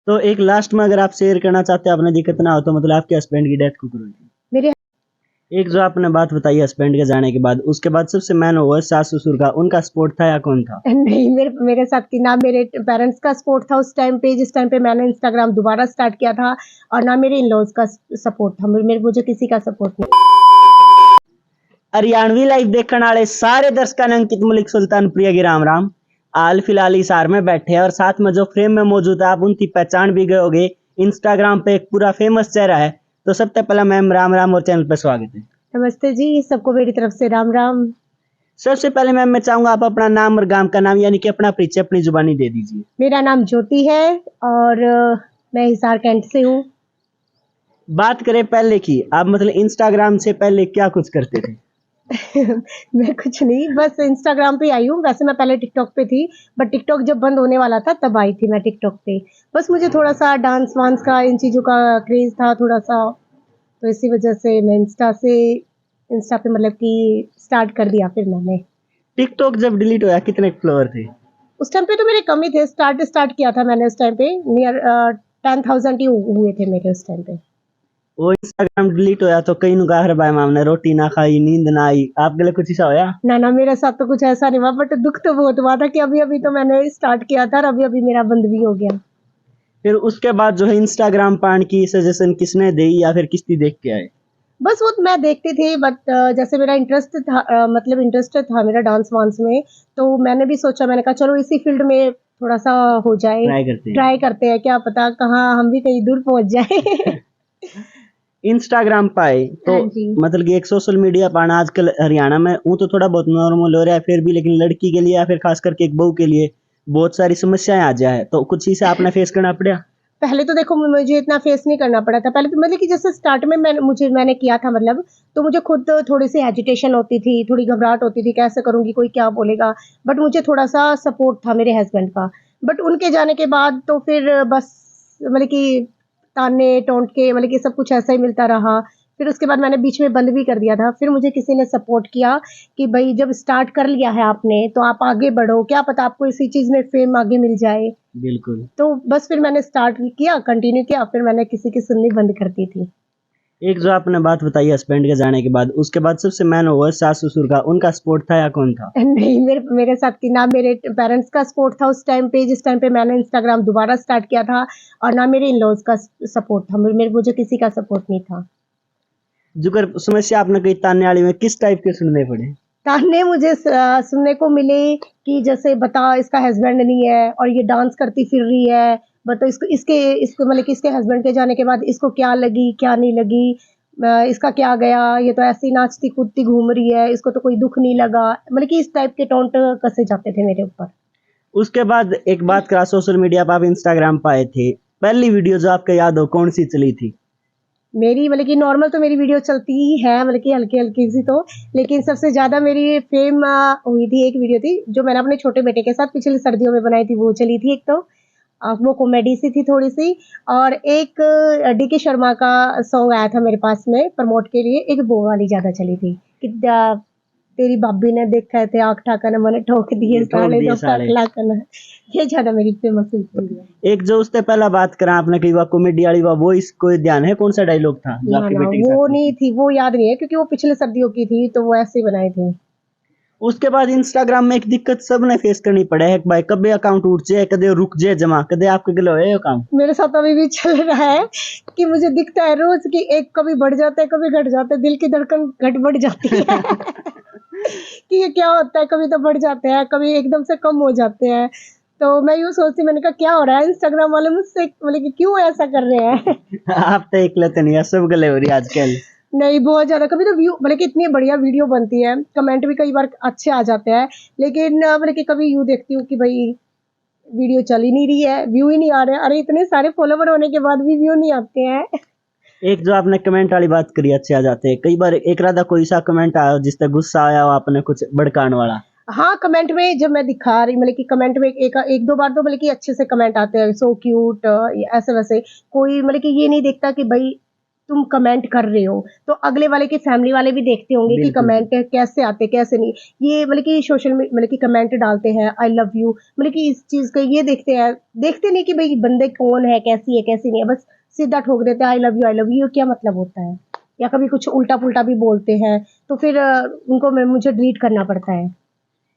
तो एक लास्ट में अगर आप शेयर करना चाहते हैं, आपने दिक्कत ना हो तो मतलब आपके हस्बैंड की डेथ को करो जी। मेरे एक जो आपने बात बताई हस्बैंड के जाने के बाद, उसके बाद सबसे मैन हुआ सास ससुर का, उनका सपोर्ट था या कौन था? नहीं, मेरे साथ की ना मेरे पेरेंट्स का सपोर्ट था उस टाइम पे, जिस टाइम पे मैंने इंस्टाग्राम दोबारा स्टार्ट किया था, और ना मेरे इन लॉज का सपोर्ट था। मुझे किसी का सपोर्ट नहीं। हरियाणवी लाइव देखने वाले सारे दर्शकों ने अंकित मलिक सुल्तानपुरिया की राम राम। हाल फिलहाल हिसार में बैठे हैं और साथ में जो फ्रेम में मौजूद है आप उनकी पहचान भी गए होगे। इंस्टाग्राम पे एक पूरा फेमस चेहरा है। तो सबसे पहले मैम राम राम और चैनल पे स्वागत है। नमस्ते जी, सबको मेरी तरफ से राम राम। सबसे पहले मैम मैं चाहूंगा आप अपना नाम और गांव का नाम यानी कि अपना परिचय अपनी जुबानी दे दीजिए। मेरा नाम ज्योति है और मैं हिसार कैंट से हूँ। बात करें पहले की, आप मतलब इंस्टाग्राम से पहले क्या कुछ करते थे? मैं कुछ नहीं, बस इंस्टाग्राम पे आई हूँ। वैसे मैं पहले टिकटॉक पे थी, बट टिकटॉक जब बंद होने वाला था तब आई थी मैं टिकटॉक पे। बस मुझे थोड़ा सा डांस वांस का, इन चीज़ों का क्रेज था थोड़ा सा, तो इसी वजह से मैं इंस्टा पे मतलब कि स्टार्ट कर दिया फिर मैंने। टिकटॉक जब डिलीट हुआ कितने फॉलोअर थे? उस टाइम पे तो मेरे कम ही थे। स्टार्ट किया था मैंने उस टाइम पे, नियर 10,000 ही हुए थे मेरे उस टाइम पे। वो इंस्टाग्राम डिलीट होया तो कई नु गाहर भाई मामने रोटी ना खाई, नींद ना आई, आपके लिए कुछ ऐसा होया? ना ना, मेरे साथ तो कुछ ऐसा नहीं हुआ, बट दुख तो बहुत हुआ था कि अभी अभी तो मैंने स्टार्ट किया था और अभी अभी मेरा बंद भी हो गया। फिर उसके बाद जो है इंस्टाग्राम पान की सजेशन किसने दी या फिर किसकी देख के आए? बस वो मैं देखती थी, बट जैसे मेरा इंटरेस्ट था, मतलब इंटरेस्ट था मेरा डांस वांस में, तो मैंने भी सोचा, मैंने कहा चलो इसी फील्ड में थोड़ा सा हो जाए, ट्राई करते हैं, क्या पता कहाँ हम भी कहीं दूर पहुंच जाए। इंस्टाग्राम पाए तो हाँ जी। मतलब कि एक सोशल मीडिया पाना आजकल हरियाणा में वो तो थोड़ा बहुत नॉर्मल हो रहा है फिर भी, लेकिन लड़की के लिए या फिर खास करके एक बहू के लिए बहुत सारी समस्याएं आ जाए, तो कुछ चीजें आपने फेस करना पड़ा? पहले तो देखो मुझे इतना फेस नहीं करना पड़ा था। पहले तो मतलब कि जैसे स्टार्ट में मैंने किया था, मतलब तो मुझे खुद थोड़ी सी एजिटेशन होती थी, थोड़ी घबराहट होती थी, कैसे करूंगी, कोई क्या बोलेगा। बट मुझे थोड़ा सा सपोर्ट था मेरे हस्बैंड का। बट उनके जाने के बाद तो फिर बस मतलब कि ताने टोंट के मतलब कि सब कुछ ऐसा ही मिलता रहा। फिर उसके बाद मैंने बीच में बंद भी कर दिया था। फिर मुझे किसी ने सपोर्ट किया कि भाई जब स्टार्ट कर लिया है आपने तो आप आगे बढ़ो, क्या पता आपको इसी चीज में फेम आगे मिल जाए। बिल्कुल। तो बस फिर मैंने स्टार्ट किया, कंटिन्यू किया, फिर मैंने किसी की सुननी बंद कर दी थी। एक जो आपने बात बताई हस्बैंड के जाने के बाद, उसके बाद सबसे मैन हुआ सास ससुर का, उनका सपोर्ट था या कौन था? नहीं, मेरे साथ की ना मेरे पेरेंट्स का सपोर्ट था उस टाइम पे, जिस टाइम पे मैंने इंस्टाग्राम दोबारा स्टार्ट किया था, और ना मेरे इन लॉज का सपोर्ट था। मुझे किसी का सपोर्ट नहीं था। जुगर समस्या आपने कही ताने वाली में किस टाइप के सुनने पड़े? ताने मुझे सुनने को मिले कि जैसे बता इसका हस्बैंड नहीं है और ये डांस करती फिर रही है, बता इसको मतलब कि इसके हस्बैंड के जाने के बाद इसको क्या लगी क्या नहीं लगी, इसका क्या गया, ये तो ऐसी नाचती कूदती घूम रही है, इसको तो कोई दुख नहीं लगा। मतलब कि इस टाइप के टोंट कसे जाते थे मेरे ऊपर। उसके बाद एक बात करा, सोशल मीडिया पर आप इंस्टाग्राम पाए थे, पहली वीडियो जो आपको याद हो कौन सी चली थी? मेरी मतलब कि नॉर्मल तो मेरी वीडियो चलती ही है, मतलब कि हल्की हल्की सी तो, लेकिन सबसे ज्यादा मेरी फेम हुई थी, एक वीडियो थी जो मैंने अपने छोटे बेटे के साथ पिछली सर्दियों में बनाई थी, वो चली थी एक तो। वो कॉमेडी सी थी थोड़ी सी। और एक डीके शर्मा का सॉन्ग आया था मेरे पास में प्रमोट के लिए, एक वो वाली ज्यादा चली थी कि तेरी भाभी ने देखा थे आँख ठाकन मैंने ठोक दिए साले दो पकला कन। ये ज्यादा मेरी फेमस हुई थी। एक जो उससे पहला बात करा आपने कही वो कॉमेडी वाली वो इसको ध्यान है कौन सा डायलॉग था जो ना आपके ना, बेटे के वो साथ नहीं थी, वो याद नहीं है क्योंकि वो पिछले सर्दियों की थी, तो वो ऐसे ही बनाई थी। उसके बाद इंस्टाग्राम में एक दिक्कत सबने फेस करनी पड़े है भाई, कभी अकाउंट उठ जाए, कदे रुक जाए जमा, कदे आपके गले होए ये काम? मेरे साथ अभी भी चल रहा है कि मुझे दिखता है रोज कि एक कभी बढ़ जाता है कभी घट जाता है, दिल की धड़कन घट बढ़ जाती है। कि ये क्या होता है, कभी तो बढ़ जाते हैं कभी एकदम से कम हो जाते हैं। तो मैं यूँ सोचती, मैंने कहा क्या हो रहा है, इंस्टाग्राम वाले मुझसे मतलब कि क्यों ऐसा कर रहे हैं। आप तो एक लेते नहीं है, सब गले हो रही है आजकल। नहीं, बहुत ज्यादा। कभी तो व्यू मतलब कि इतनी बढ़िया वीडियो बनती है, कमेंट भी कई बार अच्छे आ जाते हैं, लेकिन मतलब कि कभी यूँ देखती हूँ कि भाई वीडियो चल ही नहीं रही है, व्यू ही नहीं आ रहे। अरे इतने सारे फॉलोवर होने के बाद भी व्यू नहीं आते हैं। एक जो आपने कमेंट वाली बात करी अच्छे आ जाते हैं, कई बार एक राधा कोई सा कमेंट आया जिससे गुस्सा आया हो आपने कुछ भड़काने वाला? हाँ, कमेंट में जब मैं दिखा रही मतलब कि कमेंट में एक दो बार तो मतलब कि अच्छे से कमेंट आते हैं, सो क्यूट, ऐसे वैसे। कोई मतलब कि ये नहीं देखता कि भाई तुम कमेंट कर रहे हो तो अगले वाले के फैमिली वाले भी देखते होंगे कि बिल्कुल। कमेंट कैसे आते कैसे नहीं। ये मतलब कि मतलब कि कमेंट डालते हैं आई लव यू, मतलब कि इस चीज का ये देखते नहीं कि भाई बंदे कौन है, कैसी है कैसी नहीं है, बस सीधा ठोक देते हैं आई लव यू क्या मतलब होता है। या कभी कुछ उल्टा पुल्टा भी बोलते हैं तो फिर उनको मुझे डिलीट करना पड़ता है।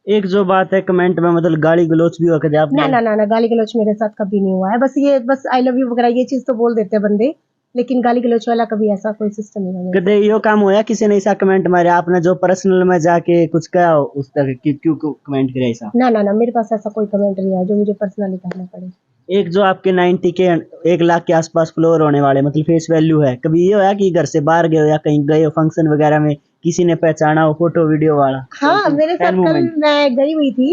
एक जो बात है कमेंट में मतलब गाली गलौच भी हो कदे ना आपने? ना ना ना गाली गलौच मेरे साथ कभी नहीं हुआ है। बस आई लव यू वगैरह ये चीज तो बोल देते हैं बंदे, लेकिन गाली गलौच वाला कभी ऐसा कोई सिस्टम नहीं है मेरे कदे यो काम होया किसी ने ऐसा कमेंट मारे आपने जो पर्सनल में जाके कुछ कहा हो उस तरह की क्यों कमेंट करे ऐसा? साथ। ना ना ना मेरे पास ऐसा कोई कमेंट नहीं है जो मुझे पर्सनली कहना पड़े। एक जो आपके 90 के 1 लाख के आसपास फ्लोर होने वाले मतलब फेस वैल्यू है, कभी ये होया कि घर से बाहर गए हो या कहीं गए हो फंक्शन वगैरह में किसी ने पहचाना हो फोटो वीडियो वाला? हाँ मेरे साथ फैन कल मोमेंट। मैं गई हुई थी,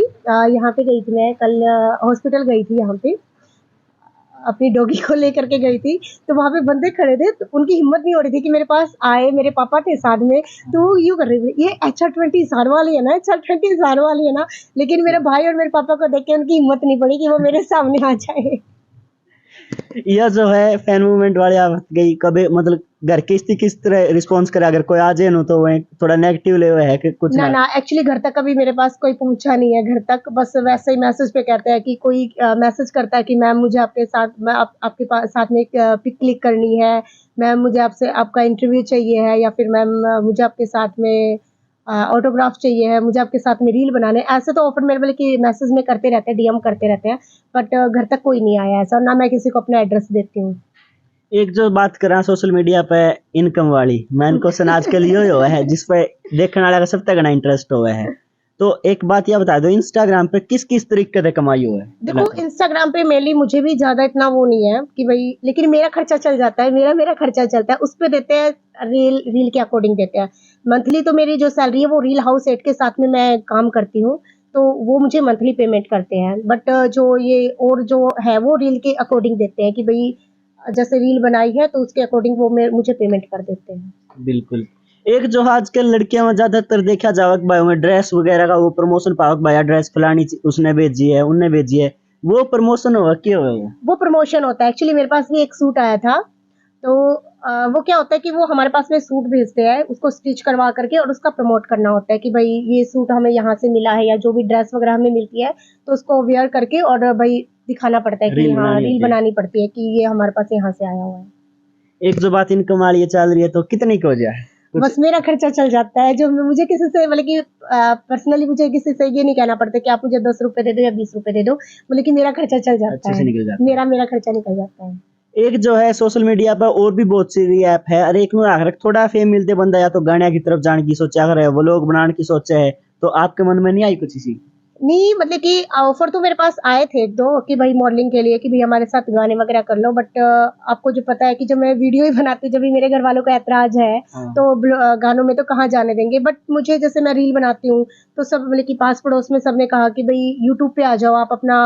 यहाँ पे गई थी मैं कल, हॉस्पिटल गई थी यहाँ पे, अपनी डॉगी को लेकर के गई थी। तो वहां पे बंदे खड़े थे तो उनकी हिम्मत नहीं हो रही थी कि मेरे पास आए, मेरे पापा थे साथ में, तो वो यूं कर रहे थे ये HR20 सार वाली है ना, HR20 सार वाली है ना, लेकिन मेरे भाई और मेरे पापा को देख के उनकी हिम्मत नहीं पड़ी कि वो मेरे सामने आ जाए। यह जो है फैन मूवमेंट वाले आप गई कभी मतलब घर की स्थिति किस तरह रिस्पॉन्स करे अगर कोई आ जाए नो तो वह थोड़ा नेगेटिव लेवल है कि कुछ ना ना? ना एक्चुअली घर तक अभी मेरे पास कोई पहुंचा नहीं है, घर तक बस वैसे ही मैसेज पे कहते हैं कि कोई मैसेज करता है कि मैम मुझे आपके साथ आपके पास साथ में एक पिक क्लिक करनी है, मैम मुझे आपसे आपका इंटरव्यू चाहिए है, या फिर मैम मुझे आपके साथ में ऑटोग्राफ चाहिए है, मुझे आपके साथ में रील बनाने हैं। ऐसे तो ऑफर मेरे वाले कि मैसेज में करते रहते हैं, DM करते रहते हैं, बट घर तक कोई नहीं आया ऐसा, और ना मैं किसी को अपना एड्रेस देती हूँ। एक जो बात करा सोशल मीडिया पे इनकम वाली मेन क्वेश्चन आजकल यो हुआ है जिस पे देखने वाला का सबसे घना इंटरेस्ट हुआ है। तो एक बात यह बता दो इंस्टाग्राम पे किस किस तरीके से कमाई हुआ है? देखो इंस्टाग्राम पे मेनली मुझे भी ज्यादा इतना वो नहीं है कि भाई, लेकिन मेरा खर्चा चल जाता है, मेरा खर्चा चलता है, उस पे देते हैं रील के अकॉर्डिंग देते हैं। मंथली तो मेरी जो सैलरी है वो रील हाउस एड के साथ में मैं काम करती हूँ, तो वो मुझे मंथली पेमेंट करते हैं, बट जो ये और जो है वो रील के अकॉर्डिंग देते हैं कि भाई जैसे रील बनाई है तो उसके अकॉर्डिंग वो मुझे पेमेंट कर देते हैं। बिल्कुल। एक जो आजकल लड़कियां में ज्यादातर देखा जावा कि भाई में ड्रेस वगैरह का वो प्रमोशन पावक भाई ड्रेस फलानी उसने भेजी है उनने भेजी है, वो प्रमोशन होगा क्या होगा? वो प्रमोशन होता है। एक्चुअली मेरे पास भी एक सूट आया था, तो वो क्या होता है कि वो हमारे पास में सूट भेजते हैं, उसको स्टिच करवा करके और उसका प्रमोट करना होता है कि भाई ये सूट हमें यहाँ से मिला है, या जो भी ड्रेस वगैरह हमें मिलती है तो उसको वेयर करके और भाई दिखाना पड़ता है कि रील हाँ बनानी रील होती है। बनानी पड़ती है कि ये हमारे पास यहाँ से आया हुआ है। एक जो बात इनकम वाली चल रही है तो कितनी की हो जाए कुछ? बस मेरा खर्चा चल जाता है, जो मुझे किसी से मतलब कि पर्सनली मुझे किसी से ये नहीं कहना पड़ता कि आप मुझे 10 रुपए दे दो या 20 रुपए दे दो, मतलब कि मेरा खर्चा चल जाता अच्छे से है, निकल जाता है। मेरा खर्चा निकल जाता है। एक जो है सोशल मीडिया पर और भी बहुत सी ऐप है, अरे एक नु आखिर थोड़ा फेम मिलते बंदा या तो गाने की तरफ जाने की सोचा है व्लॉग बनाने की सोचा है, तो आपके मन में नहीं आई कुछ इसी? नहीं मतलब कि ऑफर तो मेरे पास आए थे एक दो कि भाई मॉडलिंग के लिए कि भाई हमारे साथ गाने वगैरह कर लो, बट आपको जो पता है कि जब मैं वीडियो ही बनाती हूँ, जब भी मेरे घर वालों का ऐतराज है हाँ। तो गानों में तो कहाँ जाने देंगे। बट मुझे जैसे मैं रील बनाती हूँ तो सब मतलब कि पास पड़ोस में सबने कहा कि भाई यूट्यूब पे आ जाओ, आप अपना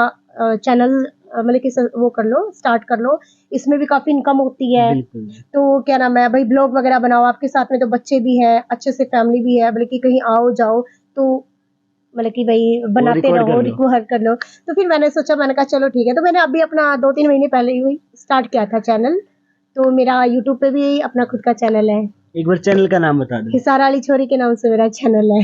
चैनल मतलब कि वो कर लो, स्टार्ट कर लो, इसमें भी काफी इनकम होती है। बिल्कुल। तो क्या नाम है भाई, ब्लॉग वगैरह बनाओ, आपके साथ में तो बच्चे भी है, अच्छे से फैमिली भी है, बल्कि कहीं आओ जाओ तो मतलब कि भाई बनाते रिकॉर्ड रहो, कर लो। रिकॉर्ड कर लो। तो फिर मैंने सोचा, मैंने कहा चलो ठीक है, तो मैंने अभी अपना 2-3 महीने पहले ही स्टार्ट किया था चैनल, तो मेरा यूट्यूब पे भी अपना खुद का चैनल है, एक बार चैनल का नाम बता दो। हिसार वाली छोरी के नाम से मेरा चैनल है।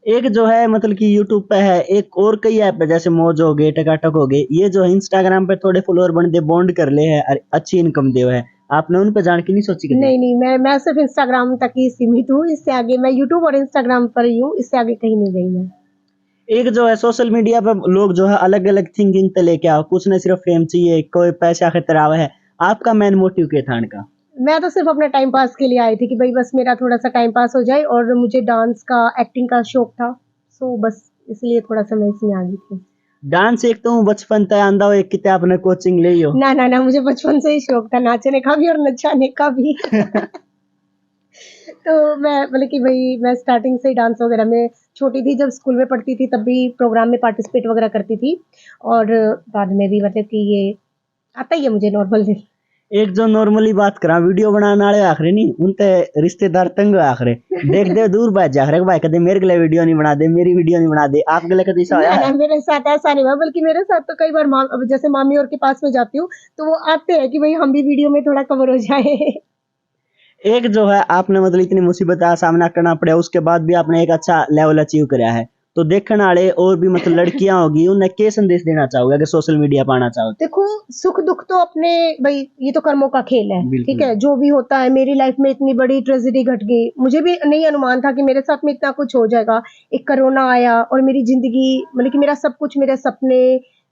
एक जो है मतलब कि यूट्यूब पे है, एक और कई ऐप है जैसे मौज हो गए टकाटक हो गए, ये जो है इंस्टाग्राम पे थोड़े फॉलोअर बन दे बॉन्ड कर ले है और अच्छी इनकम दे है, आपने उन पे जान के नहीं सोची कभी? नहीं नहीं, मैं सिर्फ इंस्टाग्राम तक ही सीमित हूँ, इससे आगे मैं यूट्यूब और इंस्टाग्राम पर ही हूँ, इससे आगे कहीं नहीं गई मैं। एक जो है सोशल मीडिया पे लोग जो है अलग अलग थिंकिंग तो लेके आओ, कुछ ने सिर्फ फेम चाहिए, कोई पैसा खतरा है, आपका मेन मोटिव क्या था इनका? मैं तो सिर्फ अपने टाइम पास के लिए आई थी कि भाई बस मेरा थोड़ा सा टाइम पास हो जाए, और मुझे डांस का एक्टिंग का शौक था, सो बस इसलिए थोड़ा सा मैं इसमें आ गई थी। डांस एक तो बचपन तक आंदा हो, एक कितने आपने कोचिंग ली हो? ना ना ना, मुझे बचपन से ही शौक था नाचने का भी और नचाने का भी। तो मैं मतलब कि भाई मैं स्टार्टिंग से ही डांस वगैरह में, छोटी थी जब स्कूल में पढ़ती थी तब भी प्रोग्राम में पार्टिसिपेट वगैरह करती थी, और बाद में भी मतलब कि ये आता ही है मुझे नॉर्मल। एक जो नॉर्मली बात करा वीडियो बनाने वाले आखिर नहीं उनते रिश्तेदार तंग आखिरे देख दे दूर बात जाखरे भाई कदे मेरे के लिए वीडियो नहीं बना दे, मेरी वीडियो नहीं बना दे, आपके लिए कभी ऐसा ना होया ना, है? मेरे साथ ऐसा नहीं हुआ, बल्कि मेरे साथ तो कई बार जैसे मामी और के पास में जाती हूँ तो वो आते हैं कि भाई हम भी वीडियो में थोड़ा कवर हो जाए। एक जो है आपने मतलब इतनी मुसीबत का सामना करना पड़ा, उसके बाद भी आपने एक अच्छा लेवल अचीव कराया है, तो देखने वाले और भी मतलब लड़कियां होगी, उन्हें क्या संदेश देना चाहोगे अगर सोशल मीडिया पाना चाहो तो? देखो, सुख दुख तो अपने, भाई ये तो कर्मों का खेल है, बिल्कुल। ठीक है, जो भी होता है। मेरी लाइफ में इतनी बड़ी ट्रेजेडी घट गई, मुझे भी नहीं अनुमान था कि मेरे साथ में इतना कुछ हो जाएगा। एक कोरोना आया और मेरी जिंदगी, मतलब कि मेरा सब कुछ, मेरे सपने,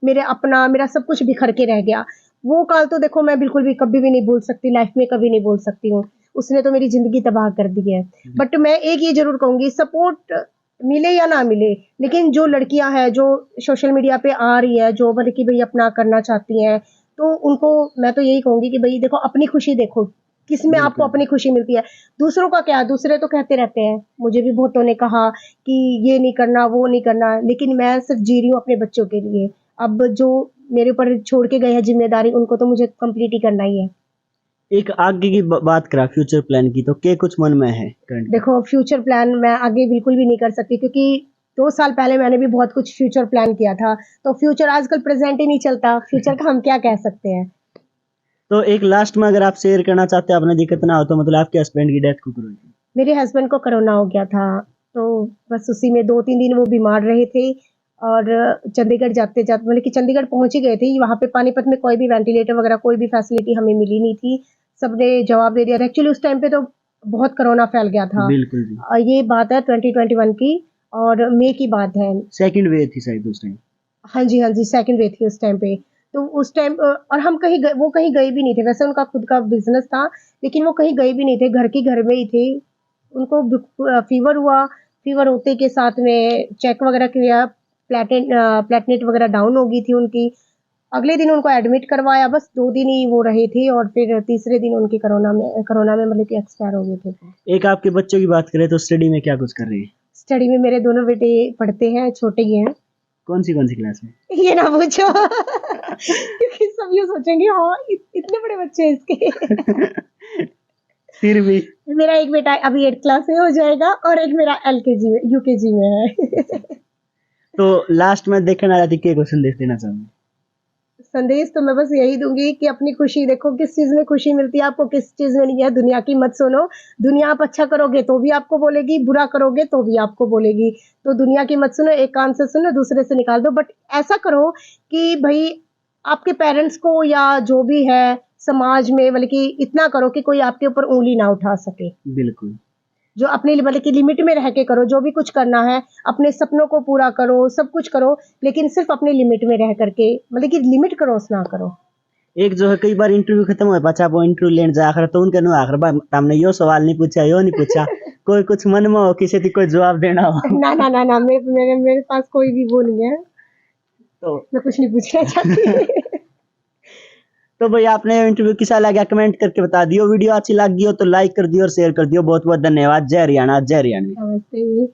मेरे अपना, मेरा सब कुछ बिखर के रह गया। वो काल तो देखो मैं बिल्कुल भी कभी भी नहीं भूल सकती, लाइफ में कभी नहीं भूल सकती हूँ। उसने तो मेरी जिंदगी तबाह कर दी है। बट मैं एक ये जरूर कहूंगी, सपोर्ट मिले या ना मिले, लेकिन जो लड़कियां हैं जो सोशल मीडिया पे आ रही है, जो मतलब कि भाई अपना करना चाहती हैं, तो उनको मैं तो यही कहूंगी कि भाई देखो, अपनी खुशी देखो, किसमें आपको बिल्कुल। अपनी खुशी मिलती है। दूसरों का क्या, दूसरे तो कहते रहते हैं, मुझे भी बहुतों ने कहा कि ये नहीं करना, वो नहीं करना, लेकिन मैं सिर्फ जी रही हूँ अपने बच्चों के लिए। अब जो मेरे ऊपर छोड़ के गए हैं जिम्मेदारी, उनको तो मुझे कंप्लीट ही करना ही है। एक आगे की बात करा फ्यूचर प्लान की, तो क्या कुछ मन में है करंट? देखो, फ्यूचर प्लान मैं आगे बिल्कुल भी नहीं कर सकती, क्योंकि 2 साल पहले मैंने भी बहुत कुछ फ्यूचर प्लान किया था। तो फ्यूचर आजकल प्रेजेंट ही नहीं चलता, फ्यूचर का हम क्या कह सकते हैं। तो एक लास्ट में अगर आप शेयर करना चाहते हैं, आपने दिक्कत ना हो तो, मतलब आपके हस्बैंड की डेथ को करो। मेरे हस्बैंड को कोरोना हो गया था, तो बस उसी में 2-3 दिन वो बीमार रहे थे। और चंडीगढ़ जाते जाते, मतलब कि चंडीगढ़ पहुंच ही गए थे, वहां पे पानीपत में कोई भी वेंटिलेटर वगैरह कोई भी फैसिलिटी हमें मिली नहीं थी। सबने जवाब दे दिया था। एक्चुअली उस टाइम पे तो बहुत कोरोना फैल गया था। बिल्कुल जी। ये बात है 2021 की, और मई की बात है। सेकंड वेव थी शायद उस टाइम। हाँ जी, हाँ जी, सेकंड वेव थी उस टाइम पे। तो उस टाइम और हम कहीं गए, वो कहीं गए भी नहीं थे, वैसे उनका खुद का बिजनेस था, लेकिन वो कहीं गए भी नहीं थे, घर के घर में ही थे। उनको फीवर हुआ, फीवर होते के साथ में चेक वगैरह किया, प्लेटलेट वगैरह डाउन हो गई थी उनकी। अगले दिन उनको एडमिट करवाया, बस 2 दिन ही वो रहे थे, और फिर तीसरे दिन उनकी कोरोना में मतलब कि एक्सपायर हो गए थे। एक आपके बच्चों की बात करें तो स्टडी में क्या कुछ कर रहे हैं? स्टडी में मेरे दोनों बेटे पढ़ते हैं, छोटे ही हैं। कौन सी क्लास में? ये ना पूछो क्योंकि सब ये सोचेंगे, हाँ इतने बड़े बच्चे हैं इसके। फिर भी मेरा एक बेटा अभी 8 क्लास में हो जाएगा, और एक मेरा एलकेजी में, यूकेजी में है। तो लास्ट में देखने वाला थी, क्या संदेश देना चाहूंगी? संदेश तो मैं बस यही दूंगी कि अपनी खुशी देखो, किस चीज में खुशी मिलती है आपको, किस चीज में नहीं है। दुनिया की मत सुनो। दुनिया आप अच्छा करोगे तो भी आपको बोलेगी, बुरा करोगे तो भी आपको बोलेगी। तो दुनिया की मत सुनो, एक कान से सुनो, दूसरे से निकाल दो। बट ऐसा करो कि भाई आपके पेरेंट्स को या जो भी है समाज में, मतलब कि इतना करो कि कोई आपके ऊपर उंगली ना उठा सके। बिल्कुल। जो अपने मतलब की लिमिट में रह के करो, जो भी कुछ करना है, अपने सपनों को पूरा करो, सब कुछ करो, लेकिन सिर्फ अपने लिमिट में रह करके, मतलब कि लिमिट क्रॉस ना करो। एक जो है, कई बार इंटरव्यू खत्म हो पाचा वो इंटरव्यू लेने जा आखिर तो उनके नु आखिर बा हमने यो सवाल नहीं पूछा, यो नहीं पूछा, कोई कुछ मन में हो, किसी की कोई जवाब देना हो ना ना ना ना, मेरे पास कोई भी वो नहीं है, तो मैं कुछ नहीं पूछना चाहती। तो भाई आपने इंटरव्यू कैसा लगा कमेंट करके बता दियो, वीडियो अच्छी लगी हो तो लाइक कर दियो और शेयर कर दियो। बहुत बहुत धन्यवाद। जय हरियाणा, जय हरियाणा। नमस्ते।